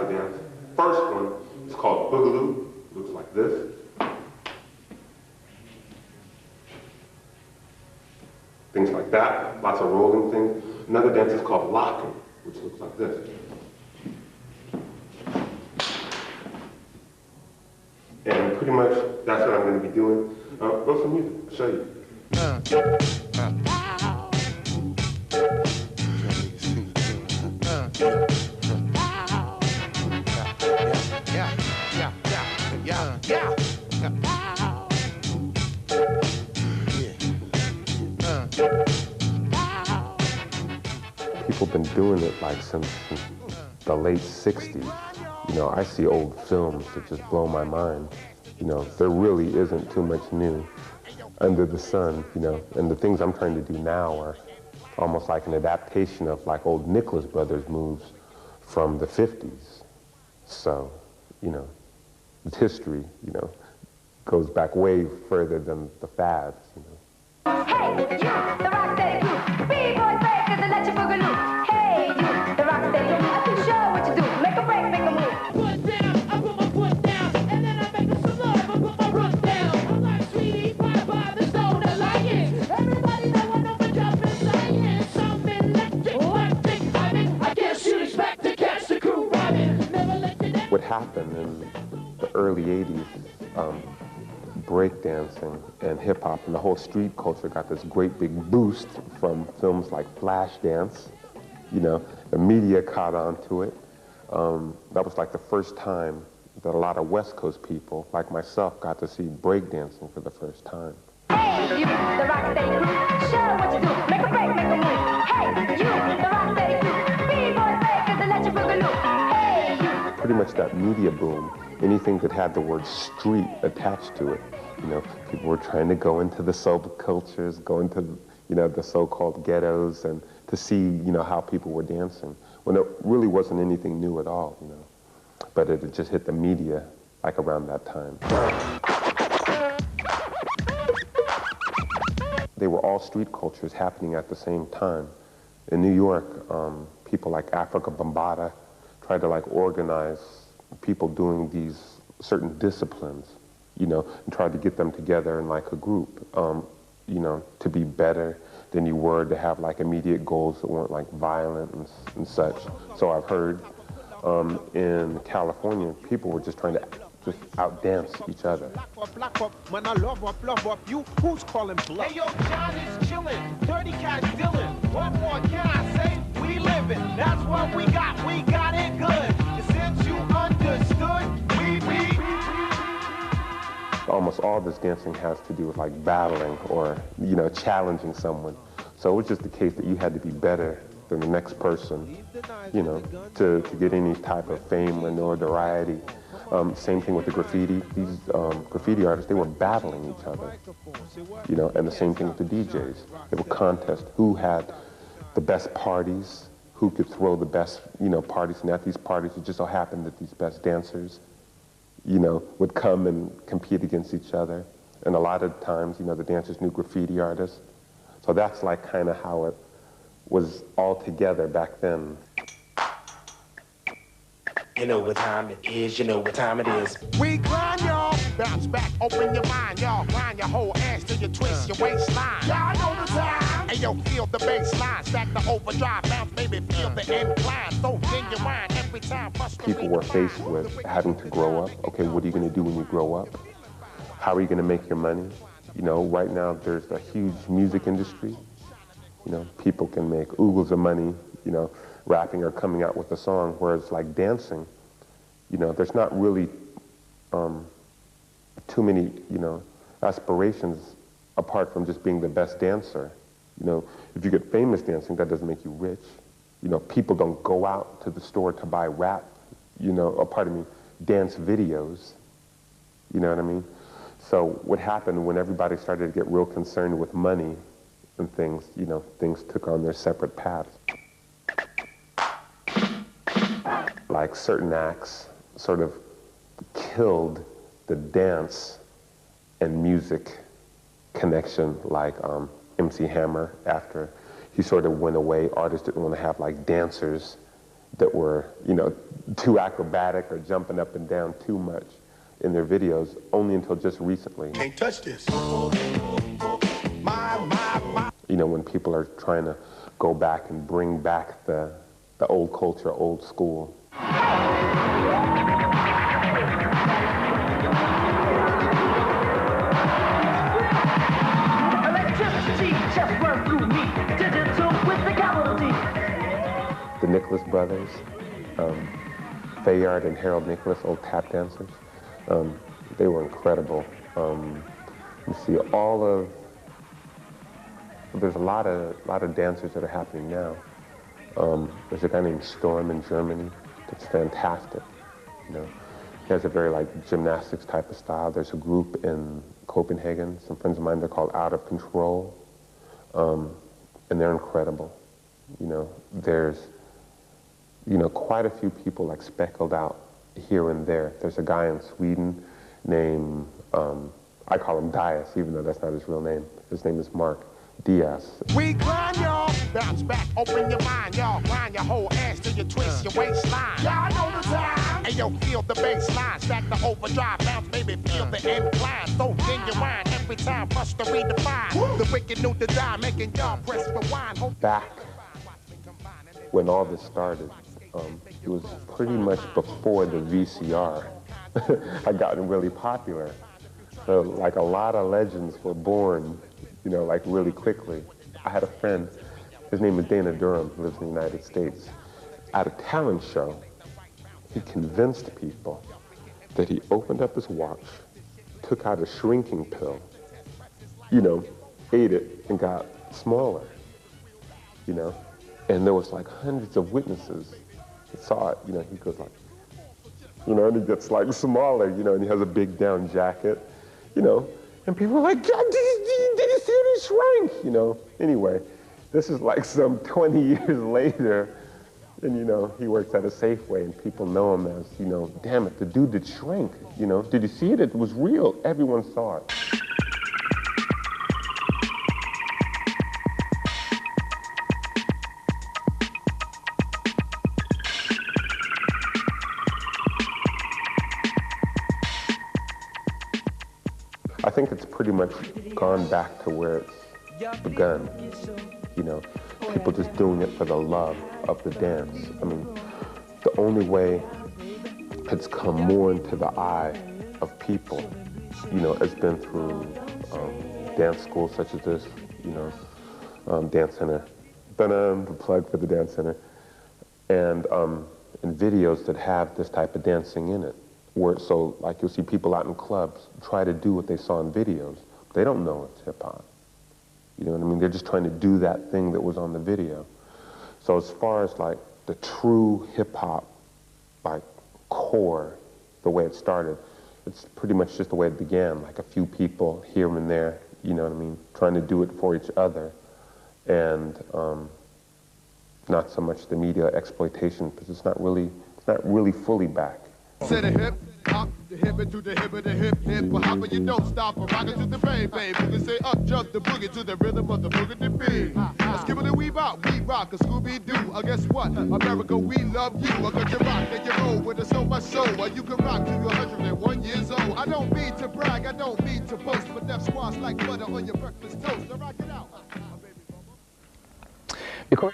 to dance. First one is called Boogaloo. Looks like this. Things like that, lots of rolling things. Another dance is called Locking, which looks like this. And pretty much that's what I'm going to be doing. Go some music, I'll show you. People have been doing it like since the late 60s. You know, I see old films that just blow my mind. You know, there really isn't too much new under the sun, you know, and the things I'm trying to do now are almost like an adaptation of like old Nicholas Brothers moves from the 50s. So, you know, the history, you know, goes back way further than the fads, you know. Hey, you, the rock steady crew, B-boy breakers and let you boogaloo. Hey, you, the rock steady crew, I'm too sure what you do. Make a break, make a move. Put down, I put my foot down, and then I make a salute, I put my root down. I'm like sweetie pie by the soul that like it. Everybody that want to jump is saying something electric, I guess you'd expect to catch the crew rhyming. Never let you down. What happened in the early 80s, breakdancing and hip-hop and the whole street culture got this great big boost from films like Flashdance. You know, the media caught on to it. That was like the first time that a lot of West Coast people, like myself, got to see breakdancing for the first time. Hey, you, the rock steady crew, show what you do. Make a break, make a move. Hey, you, the rock steady crew, B-boy breakers and let you boogaloo. Hey, you. Pretty much that media boom, anything that had the word street attached to it. You know, people were trying to go into the subcultures, go into, you know, the so-called ghettos and to see, you know, how people were dancing. When it really wasn't anything new at all, you know. But it had just hit the media like around that time. They were all street cultures happening at the same time. In New York, people like Africa Bambaataa tried to like organize people doing these certain disciplines, you know, and tried to get them together in like a group, you know, to be better than you were, to have like immediate goals that weren't like violent and such. So I've heard in California, people were just trying to just outdance each other. When I love up, you, who's calling bluff? Hey, yo, John is chillin', dirty cat Dylan. What more can I say? We livin', that's what we got it good. And since you understood, we. Almost all this dancing has to do with like battling or, you know, challenging someone. So it was just the case that you had to be better than the next person, you know, to get any type of fame or notoriety. Same thing with the graffiti. These graffiti artists, they were battling each other, you know, and the same thing with the DJs. They would contest who had the best parties, who could throw the best, you know, parties. And at these parties, it just so happened that these best dancers, you know, would come and compete against each other. And a lot of times, you know, the dancers knew graffiti artists. So that's like kind of how it was all together back then. You know what time it is, you know what time it is. We grind, y'all. Bounce back, open your mind, y'all. Grind your whole ass till you twist your waistline. Y'all know the time. Hey, yo, feel the bass line. Stack the overdrive, bounce, baby, feel the incline. So genuine every time. People were faced with having to grow up. Okay, what are you going to do when you grow up? How are you going to make your money? You know, right now there's a huge music industry. You know, people can make oogles of money, you know, rapping or coming out with a song, whereas like dancing, you know, there's not really too many, you know, aspirations apart from just being the best dancer. You know, if you get famous dancing, that doesn't make you rich. You know, people don't go out to the store to buy rap, you know, or pardon me, dance videos. You know what I mean? So what happened when everybody started to get real concerned with money and things, you know, things took on their separate paths. Like certain acts sort of killed the dance and music connection, like MC Hammer. After he sort of went away, artists didn't want to have like dancers that were, you know, too acrobatic or jumping up and down too much in their videos, only until just recently. Can't touch this. You know, when people are trying to go back and bring back the old culture, old school. Electricity just run through me. Digital with the capital D. The Nicholas brothers, Fayard and Harold Nicholas, old tap dancers, they were incredible. You see there's a lot of dancers that are happening now. There's a guy named Storm in Germany that's fantastic. You know, he has a very like gymnastics type of style. There's a group in Copenhagen, some friends of mine, they're called Out of Control, and they're incredible. You know, there's, you know, quite a few people like speckled out here and there. There's a guy in Sweden named, I call him Dias, even though that's not his real name. His name is Mark Diaz. We grind, y'all. Bounce back, open your mind, y'all. Grind your whole ass till you twist your waistline. Y'all know the time. And yo, feel the bass line. Stack the overdrive, bounce, baby, feel the incline. So genuine every time, plus to redefine. The wicked new design, making y'all press rewind. Back when all this started, it was pretty much before the VCR had gotten really popular. So like a lot of legends were born, you know, like really quickly. I had a friend, his name is Dana Durham, who lives in the United States. At a talent show, he convinced people that he opened up his watch, took out a shrinking pill, you know, ate it and got smaller, you know? And there was like hundreds of witnesses that saw it, you know, he goes like, you know, and he gets like smaller, you know, and he has a big down jacket, you know, and people are like, God, did you see it shrink? You know, anyway, this is like some 20 years later, and you know, he works at a Safeway, and people know him as, you know, damn it, the dude that shrank, you know, did you see it? It was real, everyone saw it. I think it's pretty much gone back to where it's begun, you know, people just doing it for the love of the dance. I mean, the only way it's come more into the eye of people, you know, has been through dance schools such as this, you know, Dance Center, the plug for the Dance Center, and videos that have this type of dancing in it. Where, so like you'll see people out in clubs try to do what they saw in videos. They don't know it's hip hop. You know what I mean? They're just trying to do that thing that was on the video. So as far as like the true hip hop, like core, the way it started, it's pretty much just the way it began. Like a few people here and there, you know what I mean? Trying to do it for each other. And not so much the media exploitation, because it's not really fully back. Say the hip hop, the hip to the hip of the hip hip, but hop and you don't stop, or rock it to the bang bang. You can say up jump the boogie to the rhythm of the boogie to beat. Let's give it a we rock a Scooby Doo. Guess what? America, we love you. I got you rock and you roll with us so much so. You can rock till you're 101 years old. I don't mean to brag, I don't mean to boast, but that squash like butter on your breakfast toast. So rock it out. Vi kommer